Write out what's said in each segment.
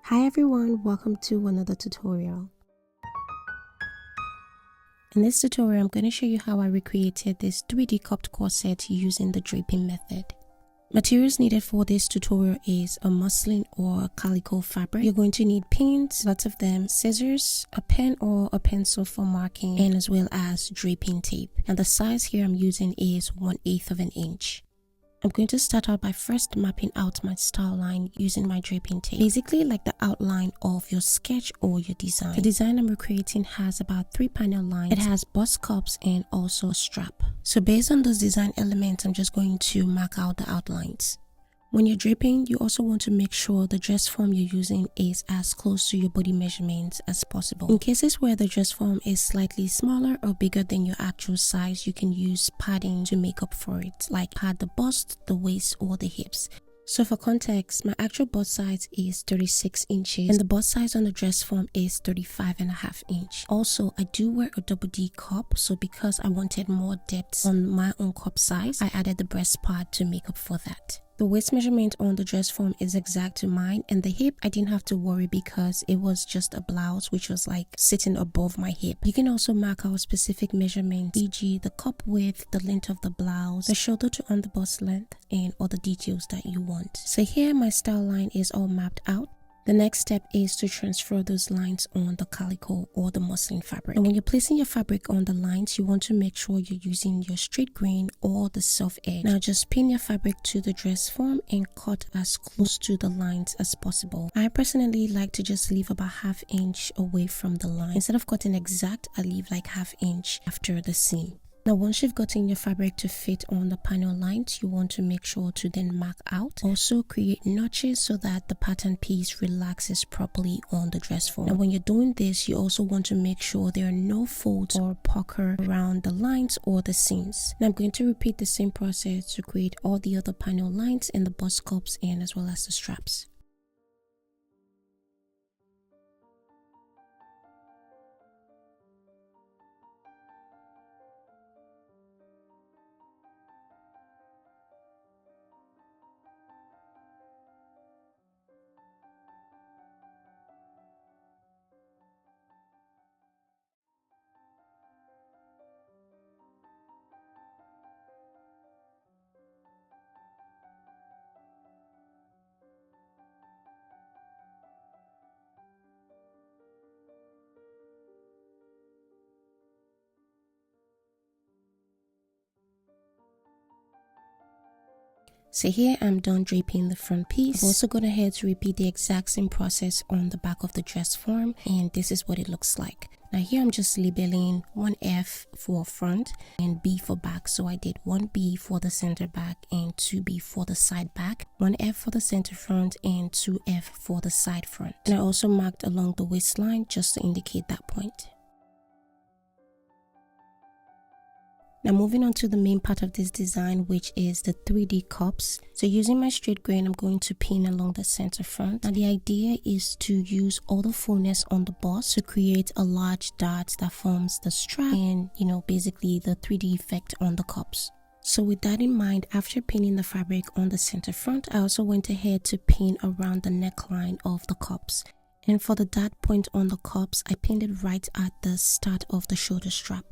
Hi everyone, welcome to another tutorial. In this tutorial, I'm going to show you how I recreated this 3D cupped corset using the draping method. Materials needed for this tutorial is a muslin or calico fabric. You're going to need pins, lots of them, scissors, a pen or a pencil for marking, and as well as draping tape. And the size here I'm using is 1/8 of an inch. I'm going to start out by first mapping out my style line using my draping tape. Basically like the outline of your sketch or your design. The design I'm recreating has about 3 panel lines. It has bust cups and also a strap. So based on those design elements, I'm just going to mark out the outlines. When you're draping, you also want to make sure the dress form you're using is as close to your body measurements as possible. In cases where the dress form is slightly smaller or bigger than your actual size, you can use padding to make up for it, like pad the bust, the waist, or the hips. So for context, my actual bust size is 36 inches and the bust size on the dress form is 35.5 inch. Also, I do wear a double D cup, so because I wanted more depth on my own cup size, I added the breast part to make up for that. The waist measurement on the dress form is exact to mine, and the hip I didn't have to worry because it was just a blouse which was like sitting above my hip. You can also mark out specific measurements, e.g. the cup width, the length of the blouse, the shoulder to underbust length, and other details that you want. So here my style line is all mapped out. The next step is to transfer those lines on the calico or the muslin fabric. And when you're placing your fabric on the lines, you want to make sure you're using your straight grain or the soft edge. Now just pin your fabric to the dress form and cut as close to the lines as possible. I personally like to just leave about 1/2 inch away from the line. Instead of cutting exact, I leave like 1/2 inch after the seam. Now once you've gotten your fabric to fit on the panel lines, you want to make sure to then mark out. Also create notches so that the pattern piece relaxes properly on the dress form. Now when you're doing this, you also want to make sure there are no folds or pucker around the lines or the seams. Now I'm going to repeat the same process to create all the other panel lines and the bust cups and as well as the straps. So here I'm done draping the front piece. I've also gone ahead to repeat the exact same process on the back of the dress form, and this is what it looks like. Now here I'm just labeling 1F for front and B for back. So I did 1B for the center back and 2B for the side back, 1F for the center front and 2F for the side front. And I also marked along the waistline just to indicate that point. Now moving on to the main part of this design, which is the 3D cups. So using my straight grain, I'm going to pin along the center front. Now the idea is to use all the fullness on the bust to create a large dot that forms the strap and, basically the 3D effect on the cups. So with that in mind, after pinning the fabric on the center front, I also went ahead to pin around the neckline of the cups. And for the dot point on the cups, I pinned it right at the start of the shoulder strap.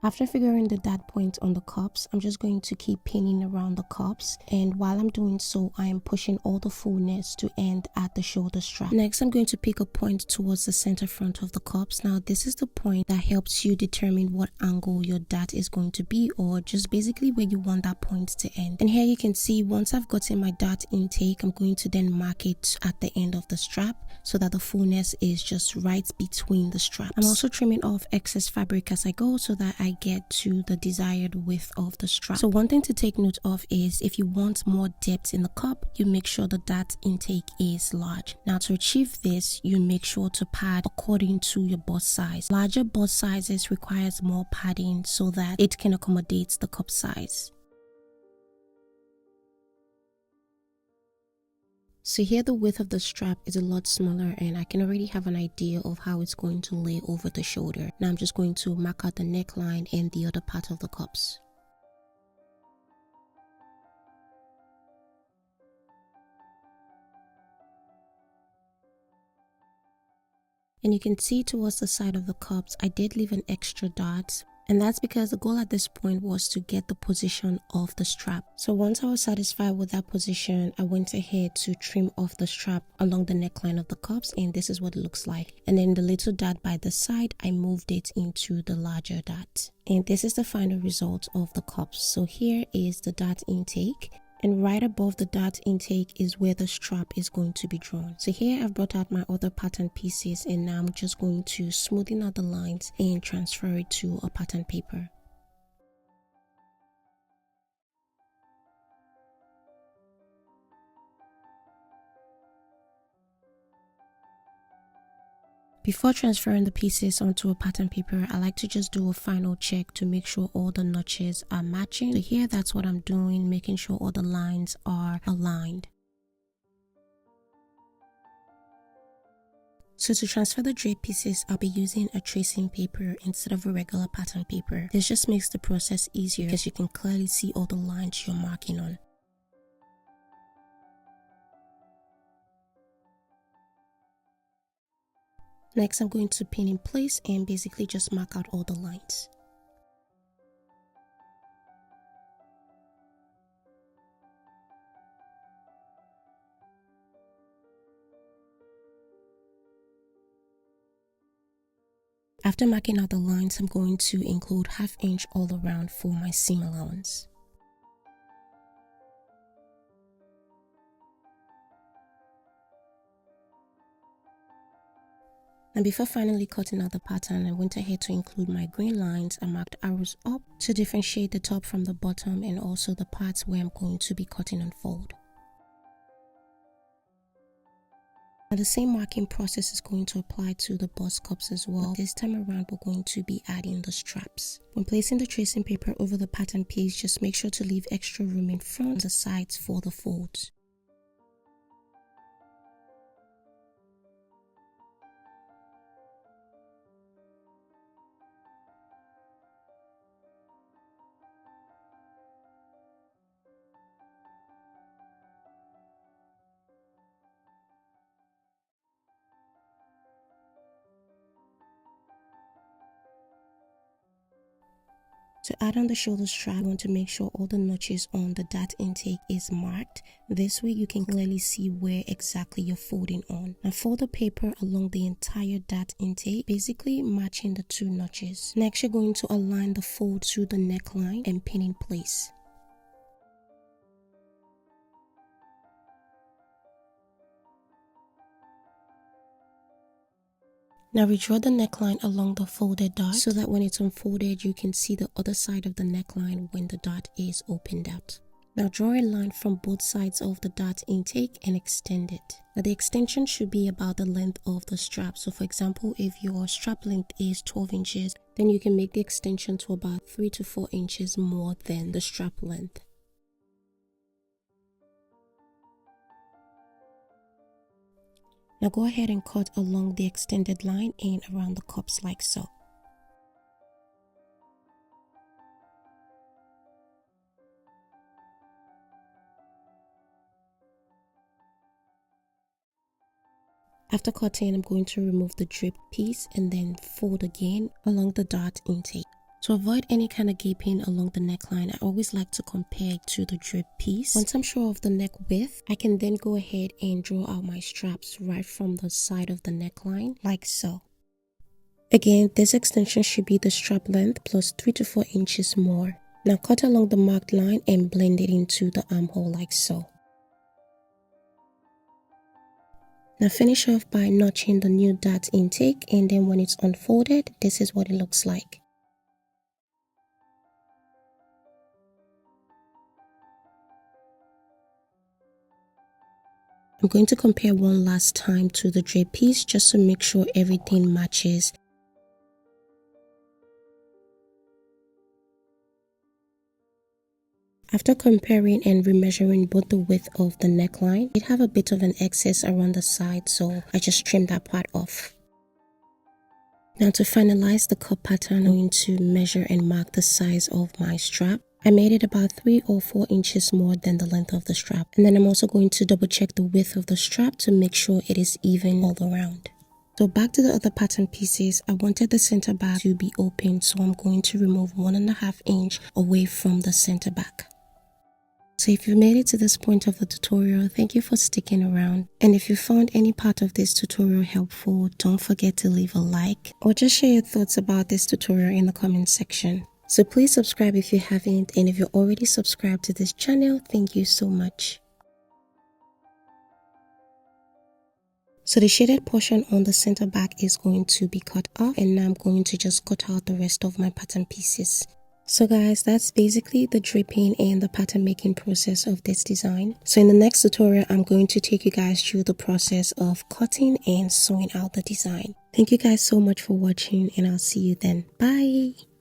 After figuring the dot point on the cups, I'm just going to keep pinning around the cups, and while I'm doing so, I am pushing all the fullness to end at the shoulder strap. Next, I'm going to pick a point towards the center front of the cups. Now this is the point that helps you determine what angle your dot is going to be, or just basically where you want that point to end. And here you can see once I've gotten my dot intake, I'm going to then mark it at the end of the strap so that the fullness is just right between the straps. I'm also trimming off excess fabric as I go so that I get to the desired width of the strap. So one thing to take note of is if you want more depth in the cup, you make sure the dot intake is large. Now to achieve this, you make sure to pad according to your bust size. Larger bust sizes requires more padding so that it can accommodate the cup size. So here the width of the strap is a lot smaller and I can already have an idea of how it's going to lay over the shoulder. Now I'm just going to mark out the neckline and the other part of the cups. And you can see towards the side of the cups, I did leave an extra dot. And that's because the goal at this point was to get the position of the strap. So once I was satisfied with that position, I went ahead to trim off the strap along the neckline of the cups, and this is what it looks like. And then the little dot by the side, I moved it into the larger dot. And this is the final result of the cups. So here is the dot intake. And right above the dot intake is where the strap is going to be drawn. So here I've brought out my other pattern pieces, and now I'm just going to smoothen out the lines and transfer it to a pattern paper. Before transferring the pieces onto a pattern paper, I like to just do a final check to make sure all the notches are matching. So here that's what I'm doing, making sure all the lines are aligned. So to transfer the drape pieces, I'll be using a tracing paper instead of a regular pattern paper. This just makes the process easier because you can clearly see all the lines you're marking on. Next, I'm going to pin in place and basically just mark out all the lines. After marking out the lines, I'm going to include 1/2 inch all around for my seam allowance. Now before finally cutting out the pattern, I went ahead to include my green lines. I marked arrows up to differentiate the top from the bottom and also the parts where I'm going to be cutting and fold. Now the same marking process is going to apply to the bust cups as well. This time around, we're going to be adding the straps. When placing the tracing paper over the pattern piece, just make sure to leave extra room in front and the sides for the folds. To add on the shoulder strap, you want to make sure all the notches on the dart intake is marked. This way you can clearly see where exactly you're folding on. Now fold the paper along the entire dart intake, basically matching the 2 notches. Next, you're going to align the fold to the neckline and pin in place. Now redraw the neckline along the folded dart so that when it's unfolded, you can see the other side of the neckline when the dart is opened out. Now draw a line from both sides of the dart intake and extend it. Now the extension should be about the length of the strap. So for example, if your strap length is 12 inches, then you can make the extension to about 3 to 4 inches more than the strap length. Now go ahead and cut along the extended line and around the cups like so. After cutting, I'm going to remove the draped piece and then fold again along the dart intake. To avoid any kind of gaping along the neckline, I always like to compare it to the draped piece. Once I'm sure of the neck width, I can then go ahead and draw out my straps right from the side of the neckline, like so. Again, this extension should be the strap length plus 3 to 4 inches more. Now cut along the marked line and blend it into the armhole like so. Now finish off by notching the new dart intake, and then when it's unfolded, this is what it looks like. I'm going to compare one last time to the drape piece just to make sure everything matches. After comparing and remeasuring both the width of the neckline, it have a bit of an excess around the side, so I just trimmed that part off. Now to finalize the cup pattern, I'm going to measure and mark the size of my strap. I made it about 3 or 4 inches more than the length of the strap. And then I'm also going to double check the width of the strap to make sure it is even all around. So back to the other pattern pieces, I wanted the center back to be open, so I'm going to remove 1.5 inch away from the center back. So if you made it to this point of the tutorial, thank you for sticking around. And if you found any part of this tutorial helpful, don't forget to leave a like or just share your thoughts about this tutorial in the comment section. So please subscribe if you haven't, and if you're already subscribed to this channel, thank you so much. So the shaded portion on the center back is going to be cut off, and now I'm going to just cut out the rest of my pattern pieces. So guys, that's basically the draping and the pattern making process of this design. So in the next tutorial, I'm going to take you guys through the process of cutting and sewing out the design. Thank you guys so much for watching, and I'll see you then. Bye!